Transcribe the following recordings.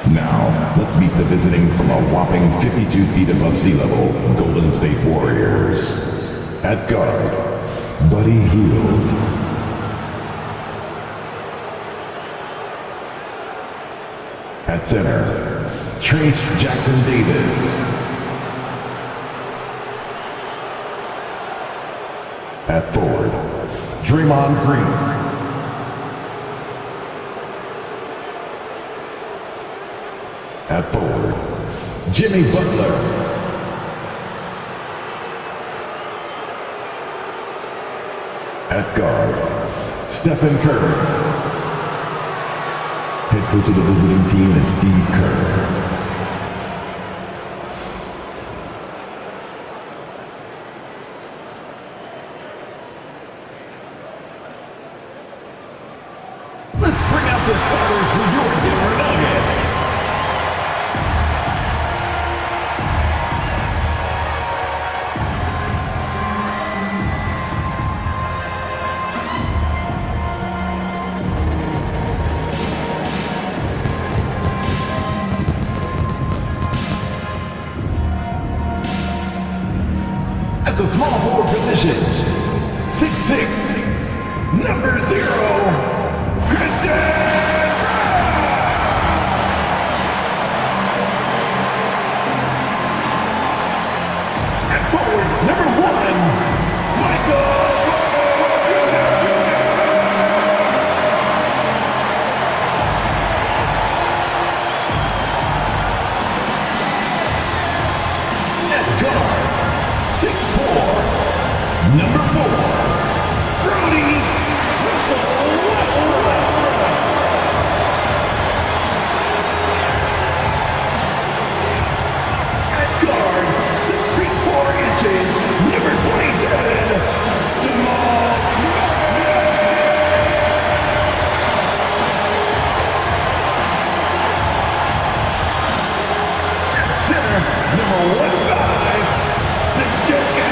Now, let's meet the visiting from a whopping 52 feet above sea level Golden State Warriors. At guard, Buddy Hield. At center, Trace Jackson Davis. At forward, Draymond Green. At forward, Jimmy Butler. At guard, Stephen Curry. Head coach of the visiting team is Steve Kerr. Let's bring out the starters for your Denver Nuggets. At the small forward position, 6'6", number 0, Christian! At forward, number 1, Michael! At guard, 6'4", number 4, Brody Westbrook. At guard, 6 feet 4 inches, number 27, Jamal Murray. At center, number 15, the Joker.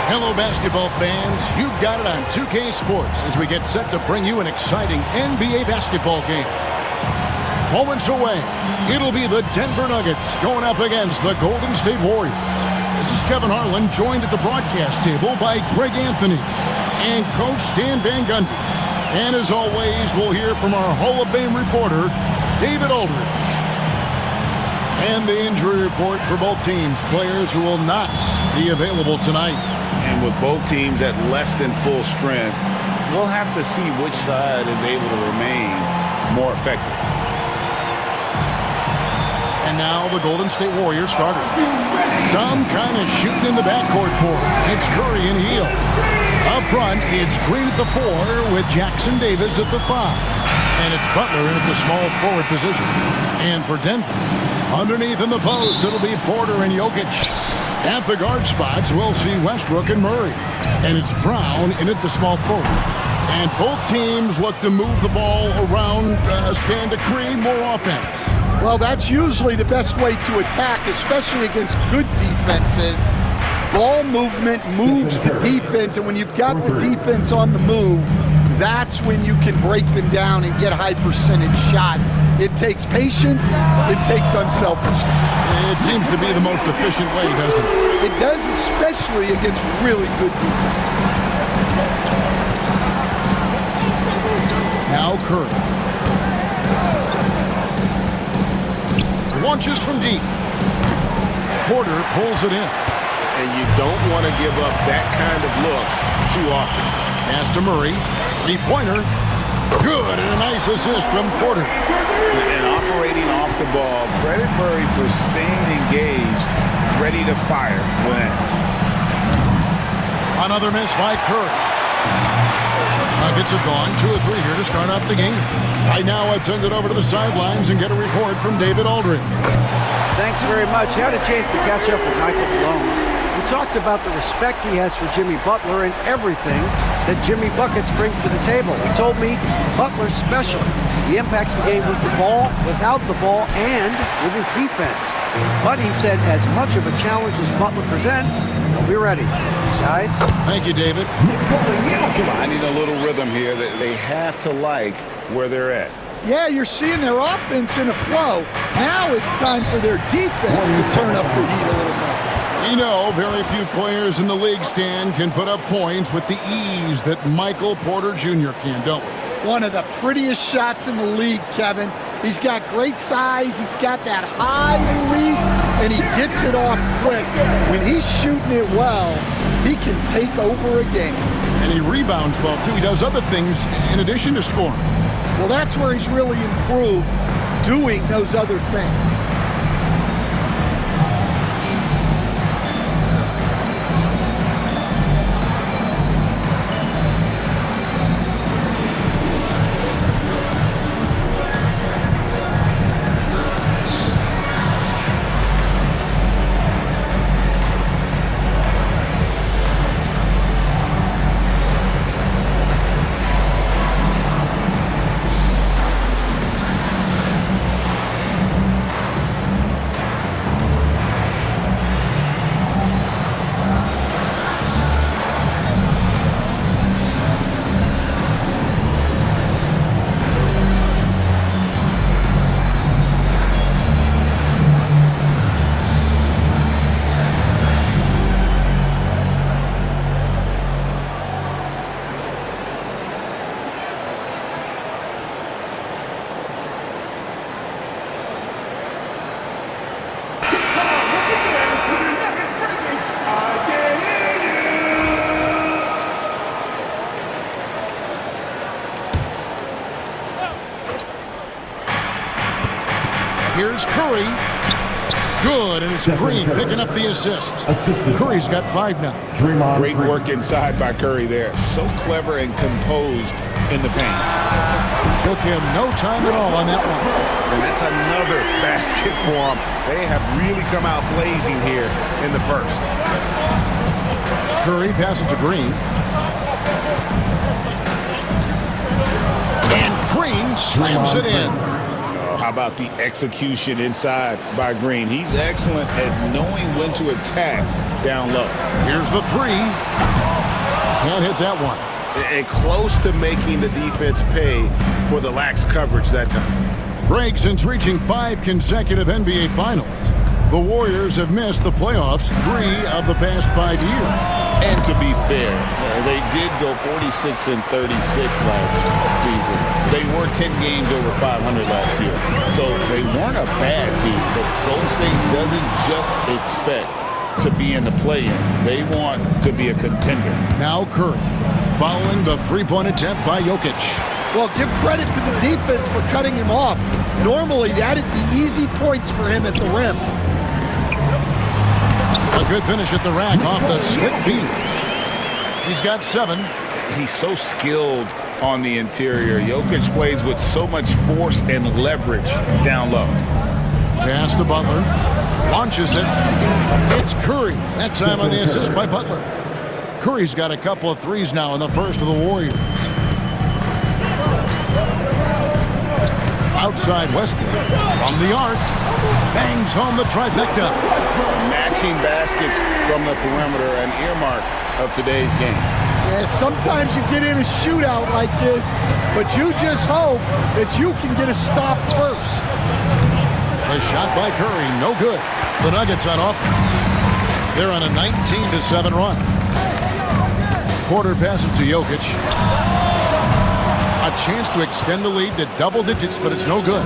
Hello, basketball fans. You've got it on 2K Sports as we get set to bring you an exciting NBA basketball game. Moments away, it'll be the Denver Nuggets going up against the Golden State Warriors. This is Kevin Harlan, joined at the broadcast table by Greg Anthony and Coach Stan Van Gundy. And as always, we'll hear from our Hall of Fame reporter, David Aldridge. And the injury report for both teams, players who will not be available tonight. And with both teams at less than full strength, we'll have to see which side is able to remain more effective. And now the Golden State Warriors starters. Some kind of shooting in the backcourt for them. It's Curry and Hield. Up front, it's Green at the 4 with Jackson Davis at the 5. And it's Butler in at the small forward position. And for Denver, underneath in the post, it'll be Porter and Jokic. At the guard spots, we'll see Westbrook and Murray. And it's Brown in at the small forward. And both teams look to move the ball around, stand to create more offense. Well, that's usually the best way to attack, especially against good defenses. Ball movement moves the defense, and when you've got the defense on the move, that's when you can break them down and get high percentage shots. It takes patience, it takes unselfishness. It seems to be the most efficient way, doesn't it? It does, especially against really good defenses. Now Curry. Launches from deep. Porter pulls it in. And you don't want to give up that kind of look too often. Pass to Murray. Three-pointer. Good, and a nice assist from Porter. And operating off the ball, credit Murray for staying engaged, ready to fire when asked. Another miss by Curry. Nuggets have gone 2 of 3 here to start out the game. Right now, let's send it over to the sidelines and get a report from David Aldridge. Thanks very much. Had a chance to catch up with Michael Malone. We talked about the respect he has for Jimmy Butler and everything that Jimmy Buckets brings to the table. He told me Butler's special. He impacts the game with the ball, without the ball, and with his defense. But he said as much of a challenge as Butler presents, he'll be ready. Guys? Thank you, David. Finding a little rhythm here that they have to like where they're at. Yeah, you're seeing their offense in a flow. Now it's time for their defense to turn up the heat a little bit. We know very few players in the league, Stan, can put up points with the ease that Michael Porter Jr. can, don't we? One of the prettiest shots in the league, Kevin. He's got great size, he's got that high release, and he gets it off quick. When he's shooting it well, he can take over a game. And he rebounds well, too. He does other things in addition to scoring. Well, that's where he's really improved, doing those other things. Here's Curry. Good, and it's Green picking up the assist. Curry's got 5 now. Great work inside by Curry there. So clever and composed in the paint. Took him no time at all on that one. And that's another basket for them. They have really come out blazing here in the first. Curry passes to Green. And Green slams it in. How about the execution inside by Green? He's excellent at knowing when to attack down low. Here's the 3. Can't hit that one. And close to making the defense pay for the lax coverage that time. Greg, since reaching 5 consecutive NBA Finals, the Warriors have missed the playoffs 3 of the past 5 years. And to be fair, they did go 46 and 36 last season. They were 10 games over 500 last year. So they weren't a bad team, but Golden State doesn't just expect to be in the play-in. They want to be a contender. Now Curry, following the 3-point attempt by Jokic. Well, give credit to the defense for cutting him off. Normally, that'd be easy points for him at the rim. A good finish at the rack off the slip feed. He's got 7. He's so skilled on the interior. Jokic plays with so much force and leverage down low. Pass to Butler. Launches it. It's Curry. That time on the assist by Butler. Curry's got a couple of threes now in the first of the Warriors. Outside Westbrook. From the arc. Bangs home the trifecta. Matching baskets from the perimeter, an earmark of today's game. Yeah, sometimes you get in a shootout like this, but you just hope that you can get a stop first. A shot by Curry, no good. The Nuggets on offense. They're on a 19-7 run. Porter passes to Jokic. A chance to extend the lead to double digits, but it's no good.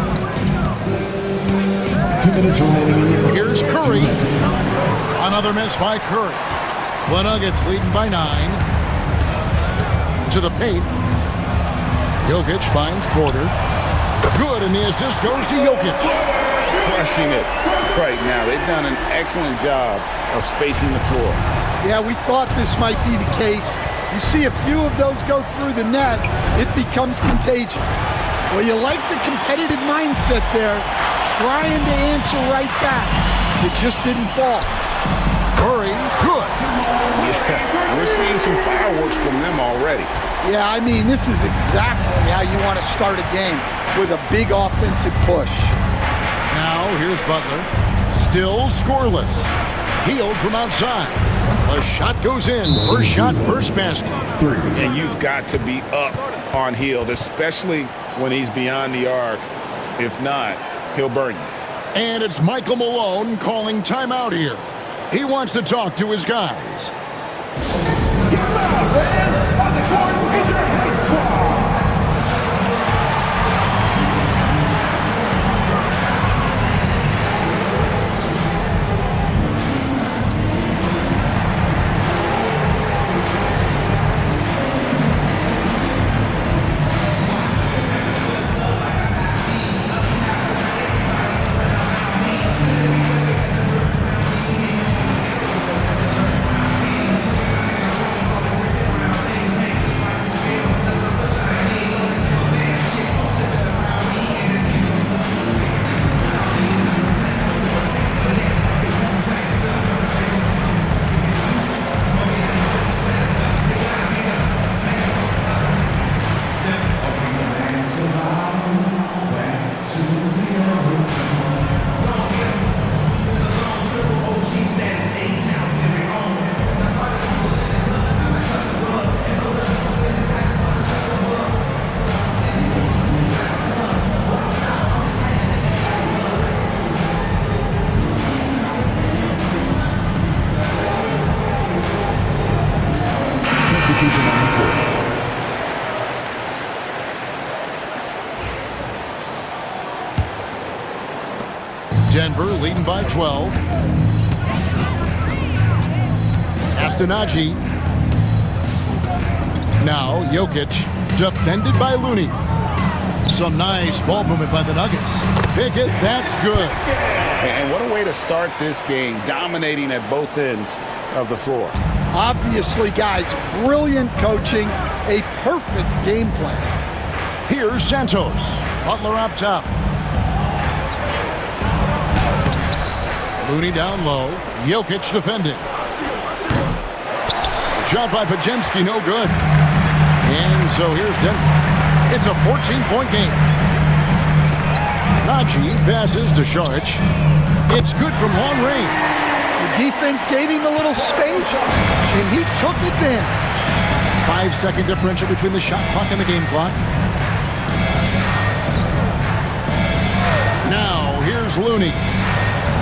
2 minutes remaining. Here's Curry. Another miss by Curry. The Nuggets leading by 9. To the paint. Jokic finds Porter. Good, and the assist goes to Jokic. Crushing it right now. They've done an excellent job of spacing the floor. Yeah, we thought this might be the case. You see a few of those go through the net, it becomes contagious. Well, you like the competitive mindset there, trying to answer right back. It just didn't fall. Curry, good. seeing some fireworks from them already. Yeah, I mean, this is exactly how you want to start a game, with a big offensive push. Now, here's Butler. Still scoreless. Healed from outside. A shot goes in. First shot, first basket. And you've got to be up on Hield, especially when he's beyond the arc. If not, he'll burn you. And it's Michael Malone calling timeout here. He wants to talk to his guys. Get out, man! On the court, raise your hands strong! Denver leading by 12. Castanaggi. Now Jokic, defended by Looney. Some nice ball movement by the Nuggets. Pickett, that's good. And what a way to start this game, dominating at both ends of the floor. Obviously, guys, brilliant coaching, a perfect game plan. Here's Santos. Butler up top. Looney down low. Jokic defending. Shot by Pajemski, no good. And so here's Denver. It's a 14-point game. Najee passes to Saric. It's good from long range. The defense gave him a little space, and he took advantage. 5-second differential between the shot clock and the game clock. Now, here's Looney.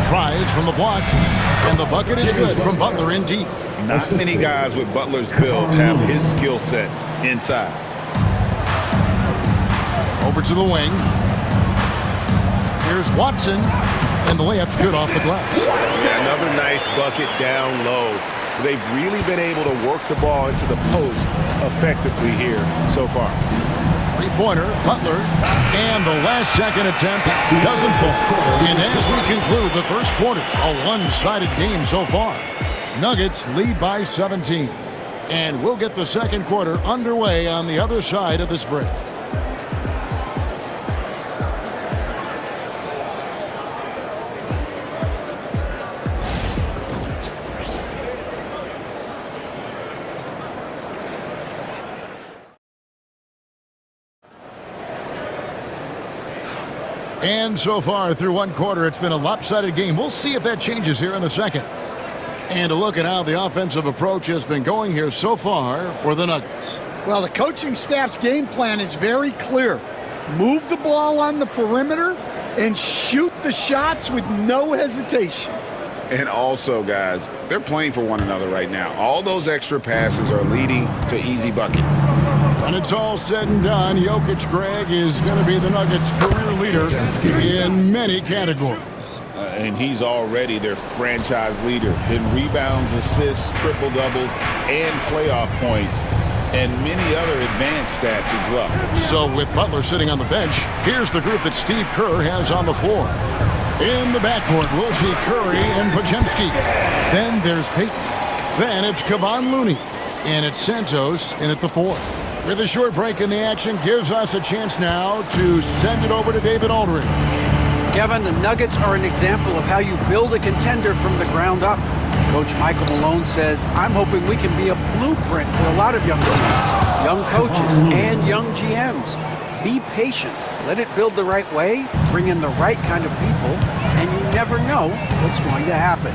Tries from the block, and the bucket is good from Butler in deep. Not many guys with Butler's build have his skill set inside. Over to the wing. Here's Watson, and the layup's good off the glass. Yeah, another nice bucket down low. They've really been able to work the ball into the post effectively here so far. Three-pointer, Butler, and the last-second attempt doesn't fall. And as we conclude the first quarter, a one-sided game so far. Nuggets lead by 17. And we'll get the second quarter underway on the other side of this break. And so far through one quarter, it's been a lopsided game. We'll see if that changes here in the second. And a look at how the offensive approach has been going here so far for the Nuggets. Well, the coaching staff's game plan is very clear. Move the ball on the perimeter and shoot the shots with no hesitation. And also, guys, they're playing for one another right now. All those extra passes are leading to easy buckets. When it's all said and done, Jokic, Greg, is going to be the Nuggets' career leader in many categories. And he's already their franchise leader in rebounds, assists, triple-doubles, and playoff points, and many other advanced stats as well. So with Butler sitting on the bench, here's the group that Steve Kerr has on the floor. In the backcourt, we'll see Curry and Pajemski. Then there's Payton. Then it's Kevon Looney. And it's Santos in at the 4. With a short break in the action, gives us a chance now to send it over to David Aldridge. Kevin, the Nuggets are an example of how you build a contender from the ground up. Coach Michael Malone says, I'm hoping we can be a blueprint for a lot of young teams, young coaches, and young GMs. Be patient. Let it build the right way, bring in the right kind of people, and you never know what's going to happen.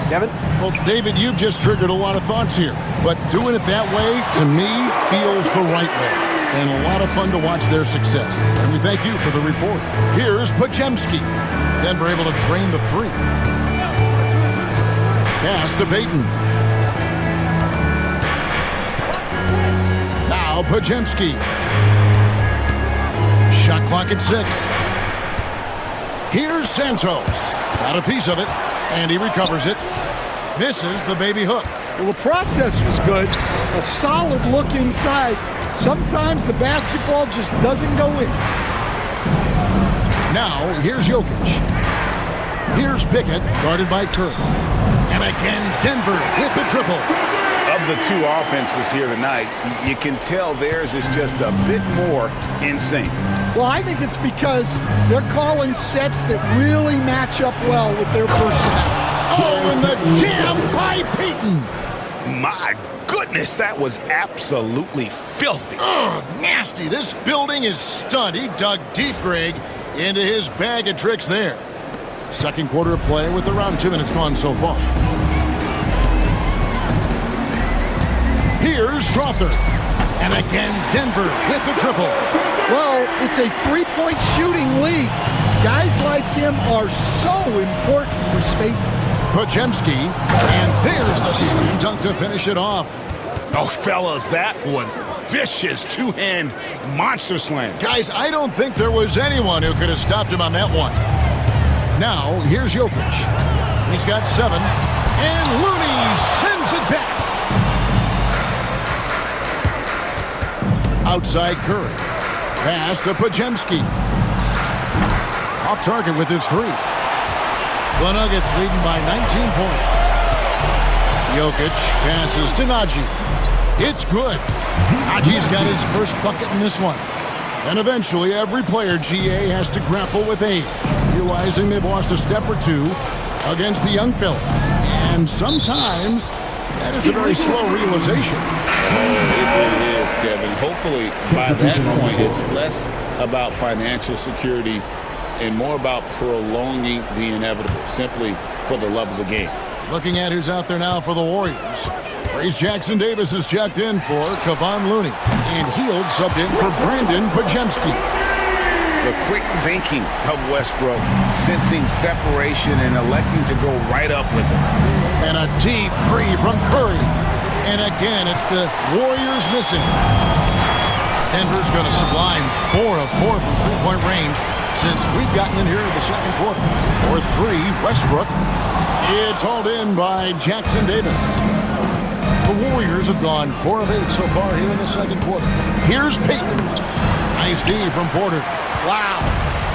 Kevin? Well, David, you've just triggered a lot of thoughts here, but doing it that way, to me, feels the right way. And a lot of fun to watch their success. And we thank you for the report. Here's Pajemski. Denver able to drain the three. Pass to Payton. Now Pajemski. Shot clock at 6. Here's Santos. Got a piece of it, and he recovers it. Misses the baby hook. Well, the process was good. A solid look inside. Sometimes the basketball just doesn't go in. Now, here's Jokic. Here's Pickett, guarded by Curry. And again, Denver with the triple. Of the two offenses here tonight, you can tell theirs is just a bit more in sync. Well, I think it's because they're calling sets that really match up well with their personnel. Oh, and the jam by Payton. My goodness, that was absolutely filthy. Oh, nasty. This building is stunned. He dug deep, Greg, into his bag of tricks there. Second quarter of play with around 2 minutes gone so far. Here's Strother. And again, Denver with the triple. Well, it's a three-point shooting league. Guys like him are so important for spacing. Pajemski, and there's the slam dunk to finish it off. Oh, fellas, that was vicious two-hand monster slam. Guys, I don't think there was anyone who could have stopped him on that one. Now, here's Jokic. He's got 7, and Looney sends it back. Outside Curry. Pass to Pajemski. Off target with his 3. The Nuggets leading by 19 points. Jokic passes to Najee. It's good. Najee's got his first bucket in this one. And eventually, every player, GA, has to grapple with age, realizing they've lost a step or two against the young fellas. And sometimes, that is a very slow realization. It is, Kevin. Hopefully, by that point, it's less about financial security and more about prolonging the inevitable, simply for the love of the game. Looking at who's out there now for the Warriors. Trace Jackson Davis is checked in for Kevon Looney. And Hield subbed in for Brandon Pajemski. The quick thinking of Westbrook, sensing separation and electing to go right up with him. And a deep 3 from Curry. And again, it's the Warriors missing. Denver's going to sublime 4 of 4 from three-point range since we've gotten in here in the second quarter. For 3, Westbrook. It's hauled in by Jackson Davis. The Warriors have gone 4 of 8 so far here in the second quarter. Here's Payton. Nice D from Porter. Wow.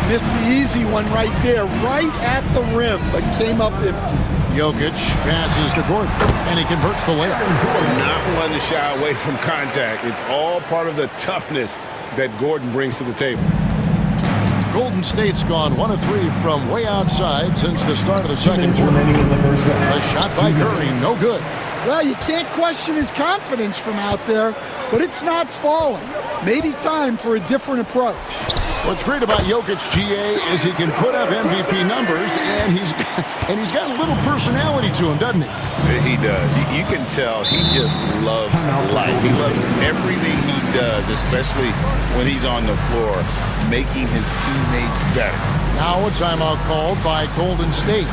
Missed the easy one right there, right at the rim, but came up empty. Jokic passes to Gordon, and he converts the layup. Not one to shy away from contact. It's all part of the toughness that Gordon brings to the table. Golden State's gone 1 of 3 from way outside since the start of the second quarter. A shot by Curry, no good. Well, you can't question his confidence from out there, but it's not falling. Maybe time for a different approach. What's great about Jokic, GA, is he can put up MVP numbers, and he's got a little personality to him, doesn't he? He does. You can tell he just loves life. He loves everything he does, especially when he's on the floor, making his teammates better. Now a timeout called by Golden State.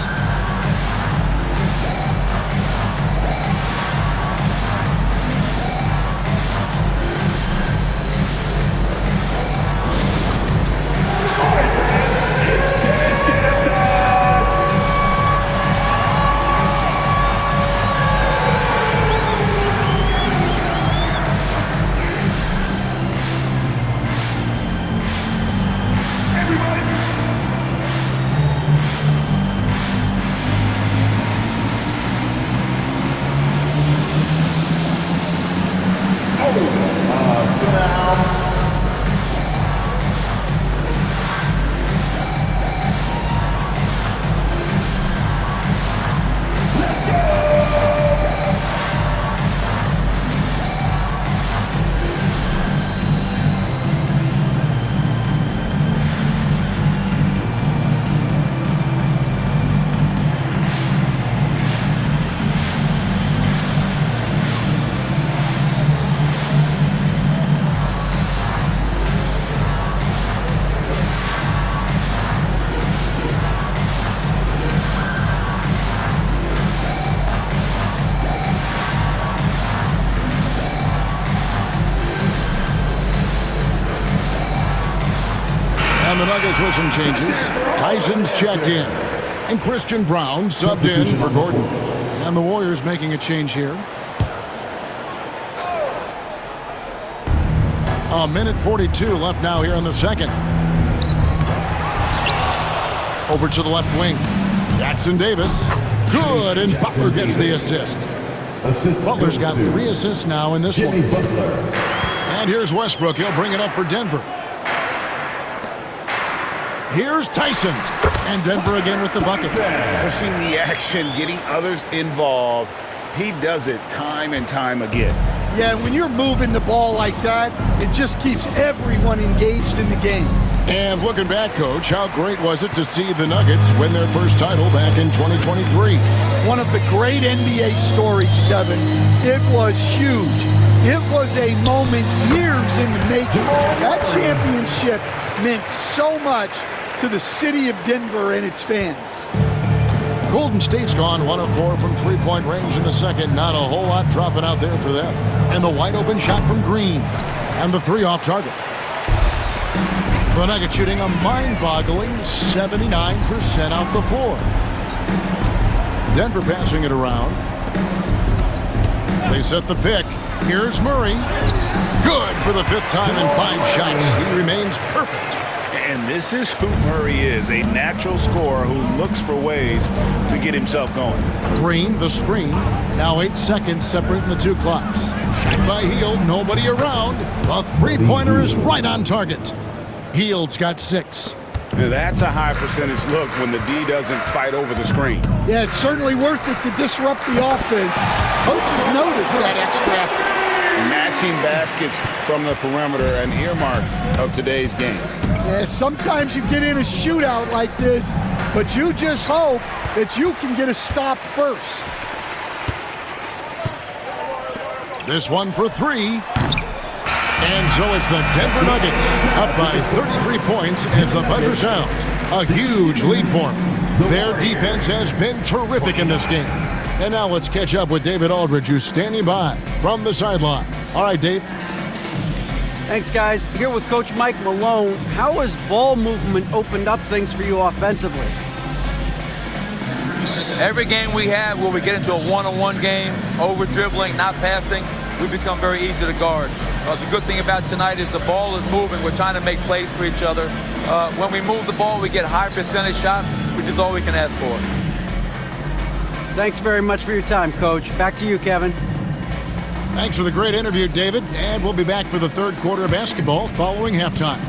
Nuggets with some changes. Tyson's checked in. And Christian Brown subbed in for Gordon. And the Warriors making a change here. A minute 42 left now here in the second. Over to the left wing. Jackson Davis. Good, and Butler gets the assist. Butler's got 3 assists now in this one. And here's Westbrook. He'll bring it up for Denver. Here's Tyson. And Denver again with the bucket. Pushing the action, getting others involved. He does it time and time again. Yeah, when you're moving the ball like that, it just keeps everyone engaged in the game. And looking back, Coach, how great was it to see the Nuggets win their first title back in 2023? One of the great NBA stories, Kevin. It was huge. It was a moment years in the making. That championship meant so much to the city of Denver and its fans. Golden State's gone 1 of 4 from three-point range in the second. Not a whole lot dropping out there for them. And the wide-open shot from Green. And the 3 off target. The Nuggets shooting a mind-boggling 79% off the floor. Denver passing it around. They set the pick. Here's Murray. Good for the 5th time in 5 shots. He remains perfect. And this is who Murray is, a natural scorer who looks for ways to get himself going. Green, the screen. Now 8 seconds separating the 2 clocks. Shot by Hield, nobody around. The 3-pointer is right on target. Hield's got 6. Now that's a high percentage look when the D doesn't fight over the screen. Yeah, it's certainly worth it to disrupt the offense. Coaches notice that extra effort. Matching baskets from the perimeter, an earmark of today's game. Yeah, sometimes you get in a shootout like this, but you just hope that you can get a stop first. This one for 3. And so it's the Denver Nuggets up by 33 points as the buzzer sounds. A huge lead for them. Their defense has been terrific in this game. And now let's catch up with David Aldridge, who's standing by from the sideline. All right, Dave. Thanks, guys. Here with Coach Mike Malone. How has ball movement opened up things for you offensively? Every game we have where we get into a one-on-one game, over-dribbling, not passing, we become very easy to guard. The good thing about tonight is the ball is moving. We're trying to make plays for each other. When we move the ball, we get high percentage shots, which is all we can ask for. Thanks very much for your time, Coach. Back to you, Kevin. Thanks for the great interview, David. And we'll be back for the 3rd quarter of basketball following halftime.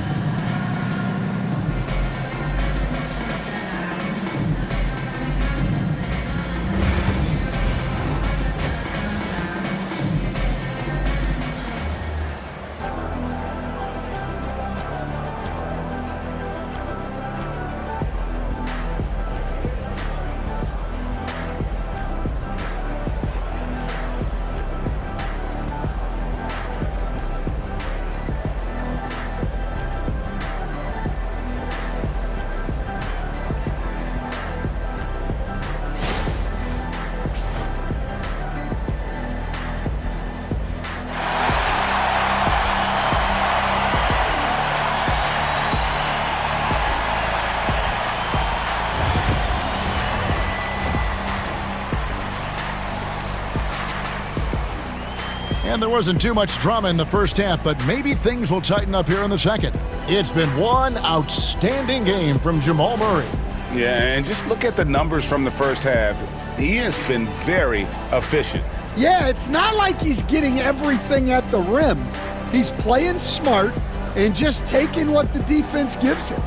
And there wasn't too much drama in the first half, but maybe things will tighten up here in the second. It's been one outstanding game from Jamal Murray. Yeah, and just look at the numbers from the first half. He has been very efficient. Yeah, it's not like he's getting everything at the rim. He's playing smart and just taking what the defense gives him.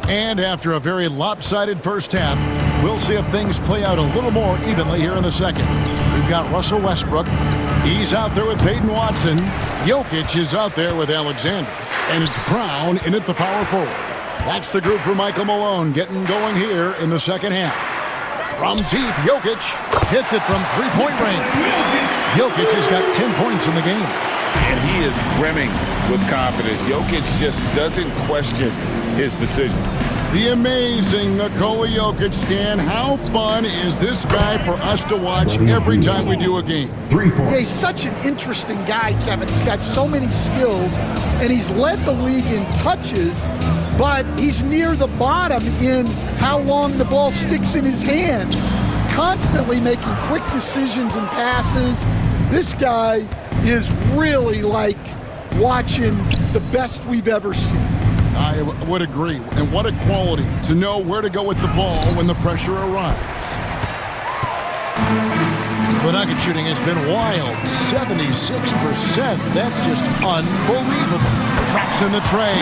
And after a very lopsided first half, we'll see if things play out a little more evenly here in the second. We've got Russell Westbrook. He's out there with Peyton Watson. Jokic is out there with Alexander. And it's Brown in at the power forward. That's the group for Michael Malone getting going here in the second half. From deep, Jokic hits it from three-point range. Jokic has got 10 points in the game. And he is brimming with confidence. Jokic just doesn't question his decision. The amazing Nikola Jokic, Stan. How fun is this guy for us to watch every time we do a game? 3 points. Yeah, he's such an interesting guy, Kevin. He's got so many skills, and he's led the league in touches, but he's near the bottom in how long the ball sticks in his hand. Constantly making quick decisions and passes. This guy is really like watching the best we've ever seen. I would agree. And what a quality to know where to go with the ball when the pressure arrives. The Nugget shooting has been wild. 76%. That's just unbelievable. Drops in the tray.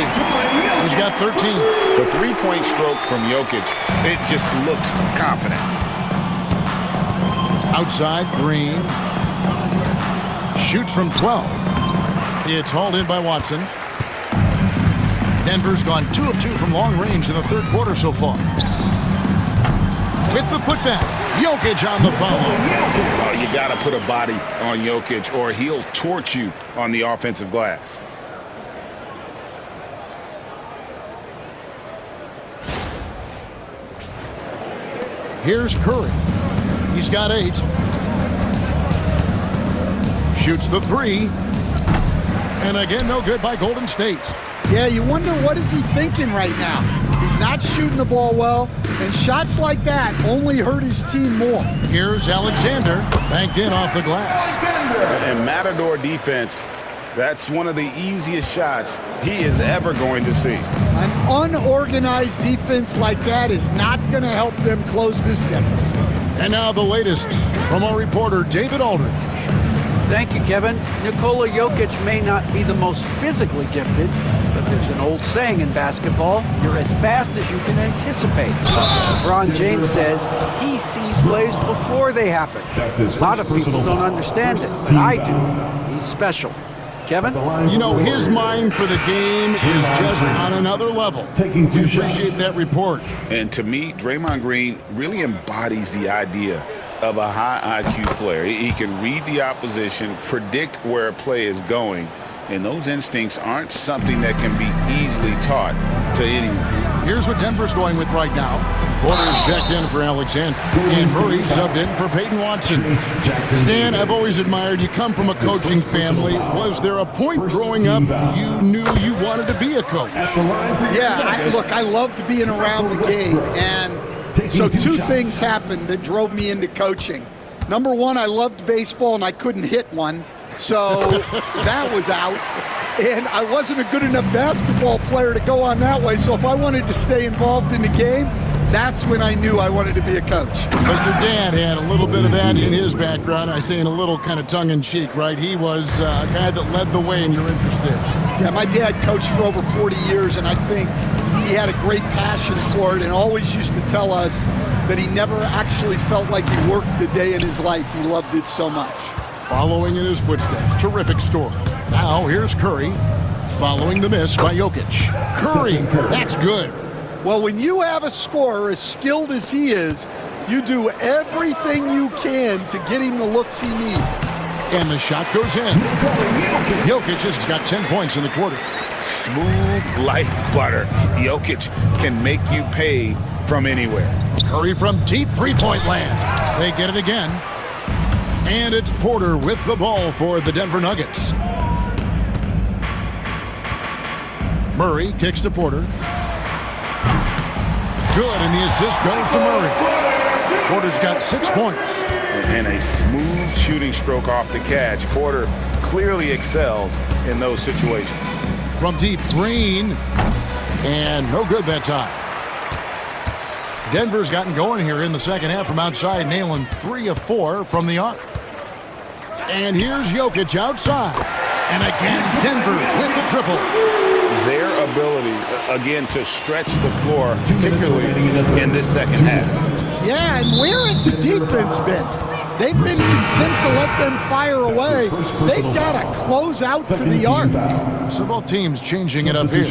He's got 13. The three-point stroke from Jokic, it just looks confident. Outside, Green. Shoots from 12. It's hauled in by Watson. Denver's gone 2 of 2 from long range in the third quarter so far. With the putback, Jokic on the foul. Oh, you got to put a body on Jokic or he'll torch you on the offensive glass. Here's Curry. He's got 8. Shoots the 3. And again, no good by Golden State. Yeah, you wonder what is he thinking right now. He's not shooting the ball well, and shots like that only hurt his team more. Here's Alexander, banked in off the glass. And Matador defense, that's one of the easiest shots he is ever going to see. An unorganized defense like that is not going to help them close this deficit. And now the latest from our reporter, David Aldridge. Thank you, Kevin. Nikola Jokic may not be the most physically gifted, but there's an old saying in basketball, you're as fast as you can anticipate. LeBron James says he sees plays before they happen. A lot of people don't understand it, but I do. He's special. Kevin? You know, his mind for the game is just on another level. Taking 2 We shots. appreciate that report. And to me, Draymond Green really embodies the idea of a high IQ player. He can read the opposition, predict where a play is going, and those instincts aren't something that can be easily taught to anyone. Here's what Denver's going with right now. Porter's checked in for Alexander, and Murray subbed in for Peyton Watson. Stan, I've always admired you. Come from a coaching family. Was there a point growing up you knew you wanted to be a coach? Yeah, I loved being around the game, and so 2 things happened that drove me into coaching. Number 1, I loved baseball and I couldn't hit one, so that was out. And I wasn't a good enough basketball player to go on that way, so if I wanted to stay involved in the game, that's when I knew I wanted to be a coach. But your dad had a little bit of that in his background. I say in a little kind of tongue-in-cheek, right? He was a guy that led the way in your interest there. Yeah, my dad coached for over 40 years, and I think he had a great passion for it and always used to tell us that he never actually felt like he worked a day in his life. He loved it so much. Following in his footsteps. Terrific story. Now here's Curry, following the miss by Jokic. Curry, that's good. Well, when you have a scorer as skilled as he is, you do everything you can to get him the looks he needs. And the shot goes in. Jokic has got 10 points in the quarter. Smooth like butter. Jokic can make you pay from anywhere. Curry from deep three-point land. They get it again. And it's Porter with the ball for the Denver Nuggets. Murray kicks to Porter. Good, and the assist goes to Murray. Porter's got 6 points. And a smooth shooting stroke off the catch. Porter clearly excels in those situations. From deep, Green. And no good that time. Denver's gotten going here in the second half from outside, nailing 3 of 4 from the arc. And here's Jokic outside. And again, Denver with the triple. Their ability, again, to stretch the floor, particularly in this second half. Yeah, and where has the defense been? They've been content to let them fire away. They've got to close out to the arc. So both teams changing it up here.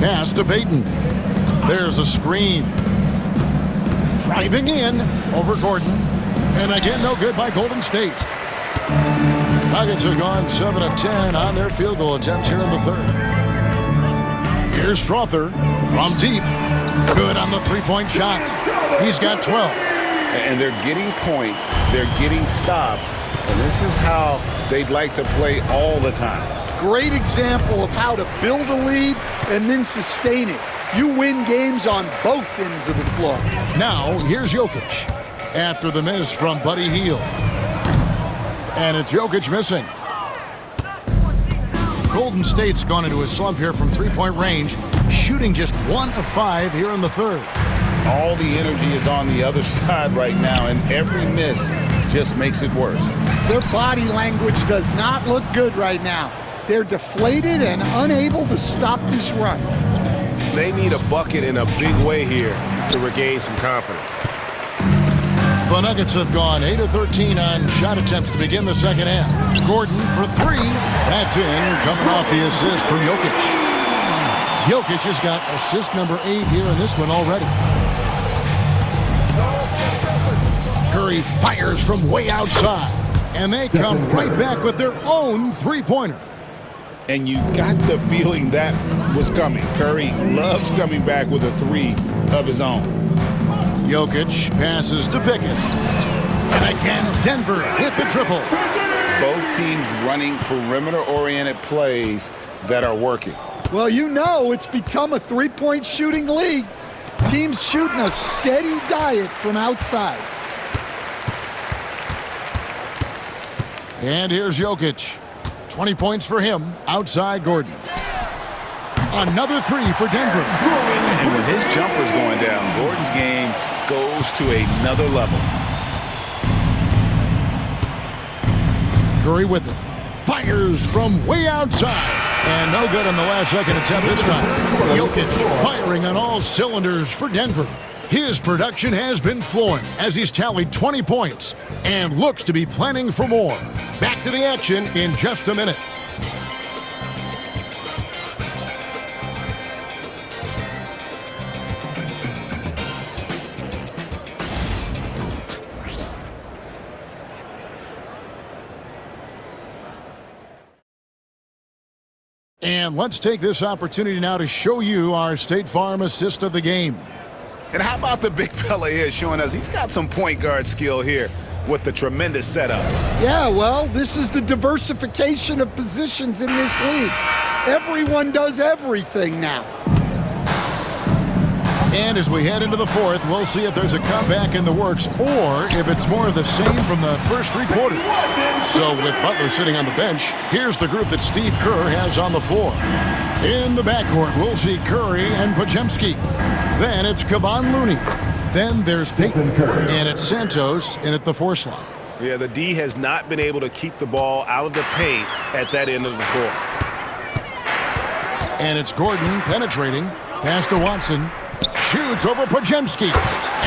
Pass to Peyton. There's a screen. driving in over Gordon. And again, no good by Golden State. Nuggets have gone 7 of 10 on their field goal attempts here in the third. Here's Strother from deep. Good on the three-point shot. He's got 12. And they're getting points. They're getting stops. And this is how they'd like to play all the time. Great example of how to build a lead and then sustain it. You win games on both ends of the floor. Now, here's Jokic. After the miss from Buddy Hield. And it's Jokic missing. Golden State's gone into a slump here from three-point range, shooting just 1 of 5 here in the third. All the energy is on the other side right now, and every miss just makes it worse. Their body language does not look good right now. They're deflated and unable to stop this run. They need a bucket in a big way here to regain some confidence. The Nuggets have gone 8 of 13 on shot attempts to begin the second half. Gordon for 3. That's in, coming off the assist from Jokic. Jokic has got assist number 8 here in this one already. Curry fires from way outside, and they come right back with their own three-pointer. And you got the feeling that was coming. Curry loves coming back with a 3 of his own. Jokic passes to Pickett. And again, Denver with the triple. Both teams running perimeter-oriented plays that are working. Well, you know it's become a three-point shooting league. Teams shooting a steady diet from outside. And here's Jokic. 20 points for him outside Gordon. Another 3 for Denver. And when his jumper's going down, Gordon's game goes to another level. Curry with it. Fires from way outside. And no good on the last second attempt this time. Jokic firing on all cylinders for Denver. His production has been flowing as he's tallied 20 points and looks to be planning for more. Back to the action in just a minute. And let's take this opportunity now to show you our State Farm assist of the game. And how about the big fella here showing us he's got some point guard skill here with the tremendous setup. Yeah, well, this is the diversification of positions in this league. Everyone does everything now. And as we head into the fourth, we'll see if there's a comeback in the works or if it's more of the same from the first 3 quarters. So with Butler sitting on the bench, here's the group that Steve Kerr has on the floor. In the backcourt, we'll see Curry and Podziemski. Then it's Kevon Looney. Then there's Payton, and it's Santos in at the 4 slot. Yeah, the D has not been able to keep the ball out of the paint at that end of the floor. And it's Gordon penetrating. Pass to Watson. Shoots over Podziemski.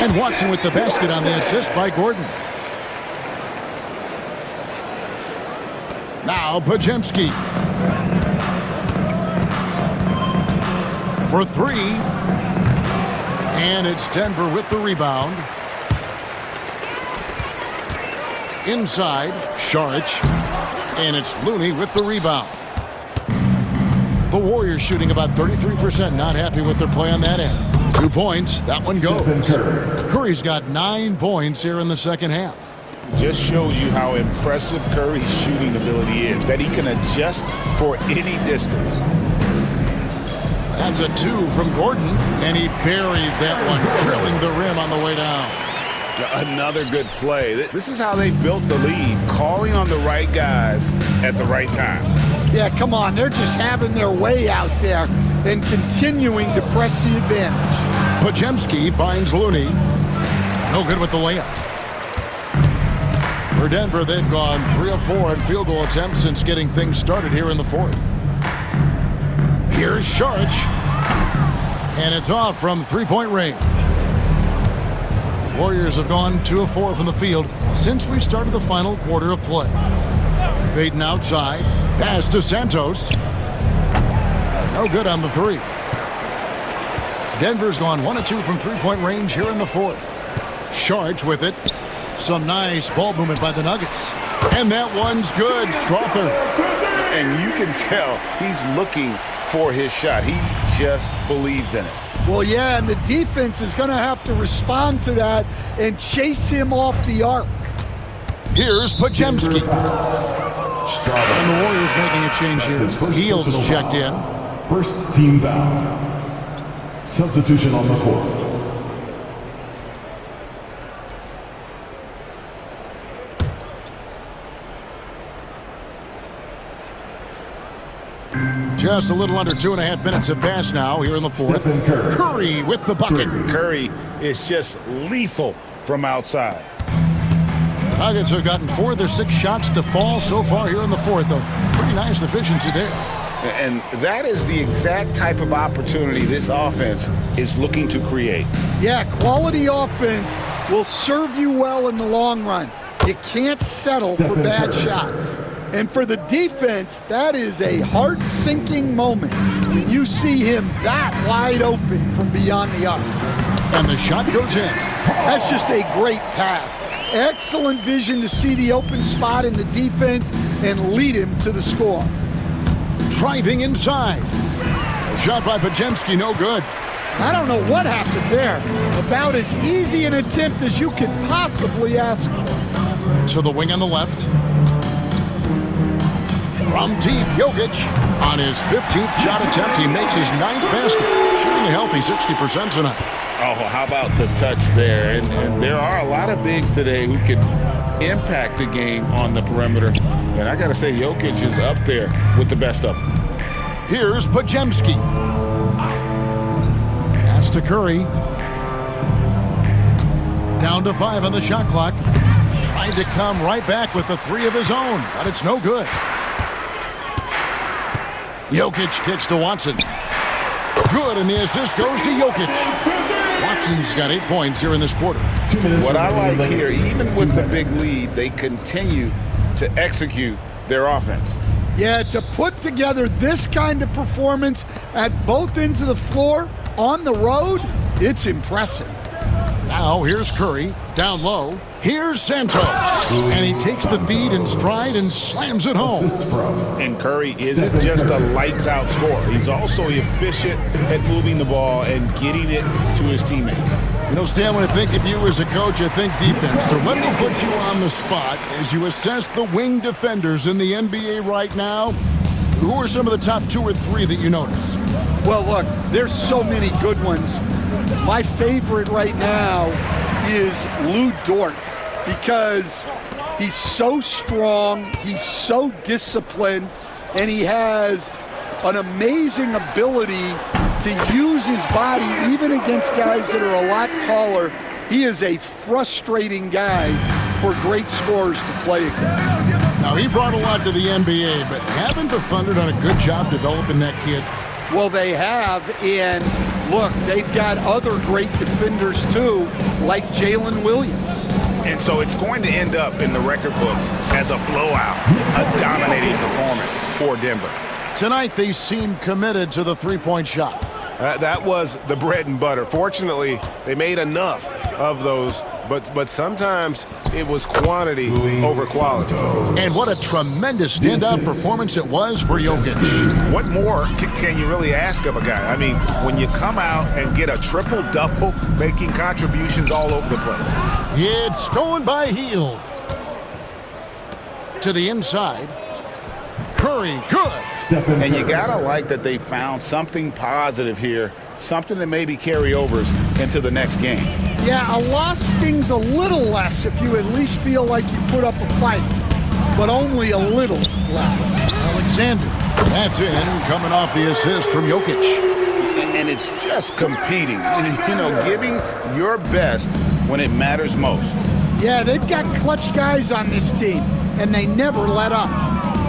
And Watson with the basket on the assist by Gordon. Now Podziemski. For 3. And it's Denver with the rebound. Inside, Saric. And it's Looney with the rebound. The Warriors shooting about 33%, not happy with their play on that end. 2 points, that one goes. Curry's got 9 points here in the second half. Just shows you how impressive Curry's shooting ability is, that he can adjust for any distance. That's a 2 from Gordon, and he buries that one, drilling the rim on the way down. Another good play. This is how they built the lead, calling on the right guys at the right time. Yeah, come on. They're just having their way out there and continuing to press the advantage. Podziemski finds Looney. No good with the layup. For Denver, they've gone 3 of 4 on field goal attempts since getting things started here in the fourth. Here's Saric. And it's off from 3-point range. Warriors have gone 2 of 4 from the field since we started the final quarter of play. Payton outside. Pass to Santos. No good on the 3. Denver's gone 1 of 2 from 3-point range here in the fourth. Charge with it. Some nice ball movement by the Nuggets. And that one's good. Strother. And you can tell he's looking for his shot. He just believes in it. Well, yeah, and the defense is going to have to respond to that and chase him off the arc. Here's Pajemski. And the Warriors making a change here. Heels checked in. First team foul. Substitution on the court. Just a little under 2.5 minutes have passed now here in the fourth. Curry with the bucket. Curry is just lethal from outside. The Nuggets have gotten 4 of their 6 shots to fall so far here in the fourth. A pretty nice efficiency there. And that is the exact type of opportunity this offense is looking to create. Yeah, quality offense will serve you well in the long run. You can't settle for bad shots. And for the defense, that is a heart-sinking moment when you see him that wide open from beyond the arc. And the shot goes in. That's just a great pass. Excellent vision to see the open spot in the defense and lead him to the score. Driving inside. A shot by Pajemski, no good. I don't know what happened there. About as easy an attempt as you could possibly ask for. To the wing on the left. From deep, Jokic. On his 15th shot attempt, he makes his 9th basket. Shooting a healthy 60% tonight. Oh, how about the touch there? And there are a lot of bigs today who could impact the game on the perimeter. And I got to say, Jokic is up there with the best of them. Here's Pajemski. Pass to Curry. Down to 5 on the shot clock. Trying to come right back with the 3 of his own, but it's no good. Jokic kicks to Watson. Good, and the assist goes to Jokic. Watson's got 8 points here in this quarter. What I like here, even with the big lead, they continue to execute their offense. Yeah, to put together this kind of performance at both ends of the floor on the road, it's impressive. Now here's Curry, down low. Here's Santos. And he takes the feed in stride and slams it home. And Curry isn't just a lights-out scorer. He's also efficient at moving the ball and getting it to his teammates. You know, Stan, when I think of you as a coach, I think defense. So let me put you on the spot as you assess the wing defenders in the NBA right now. Who are some of the top 2 or 3 that you notice? Well, look, there's so many good ones. My favorite right now is Lou Dort because he's so strong, he's so disciplined, and he has an amazing ability to use his body even against guys that are a lot taller. He is a frustrating guy for great scorers to play against. Now, he brought a lot to the NBA, but haven't the Thunder done a good job developing that kid? Well, they have, and look, they've got other great defenders too, like Jalen Williams. And so it's going to end up in the record books as a blowout, a dominating performance for Denver. Tonight, they seem committed to the three-point shot. That was the bread and butter. Fortunately, they made enough of those, but sometimes it was quantity over quality. And what a tremendous standout performance it was for Jokic. What more can you really ask of a guy? I mean, when you come out and get a triple-double, making contributions all over the place. It's going by Hield. To the inside. Curry, good. And you gotta like that they found something positive here, something that maybe carry overs into the next game. Yeah, a loss stings a little less if you at least feel like you put up a fight, but only a little less. Alexander, that's in, coming off the assist from Jokic. And it's just competing, you know, giving your best when it matters most. Yeah, they've got clutch guys on this team, and they never let up.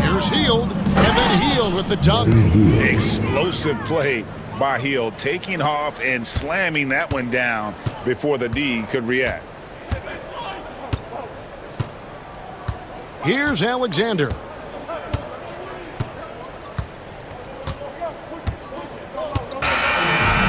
Here's Hield, and then Hield with the dunk. Explosive play by Hield, taking off and slamming that one down before the D could react. Here's Alexander.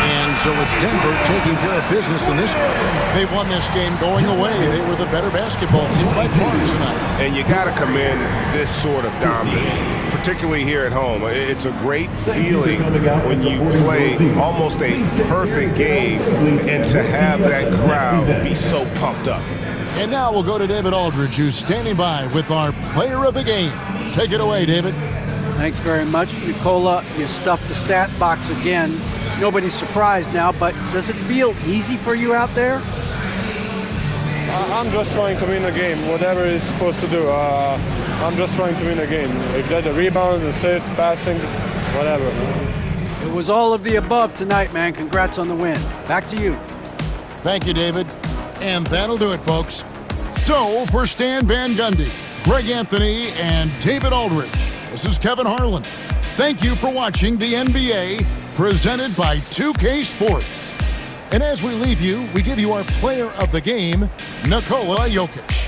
And And so it's Denver taking care of business in this one. They won this game going away. They were the better basketball team by far tonight. And you got to commend this sort of dominance, particularly here at home. It's a great feeling when you play almost a perfect game and to have that crowd be so pumped up. And now we'll go to David Aldridge, who's standing by with our player of the game. Take it away, David. Thanks very much. Nicola, you stuffed the stat box again. Nobody's surprised now, but does it feel easy for you out there? I'm just trying to win a game, whatever it's supposed to do. I'm just trying to win a game. If that's a rebound, assists, passing, whatever. It was all of the above tonight, man. Congrats on the win. Back to you. Thank you, David. And that'll do it, folks. So, for Stan Van Gundy, Greg Anthony, and David Aldridge, this is Kevin Harlan. Thank you for watching the NBA, presented by 2K Sports. And as we leave you, we give you our player of the game, Nikola Jokic.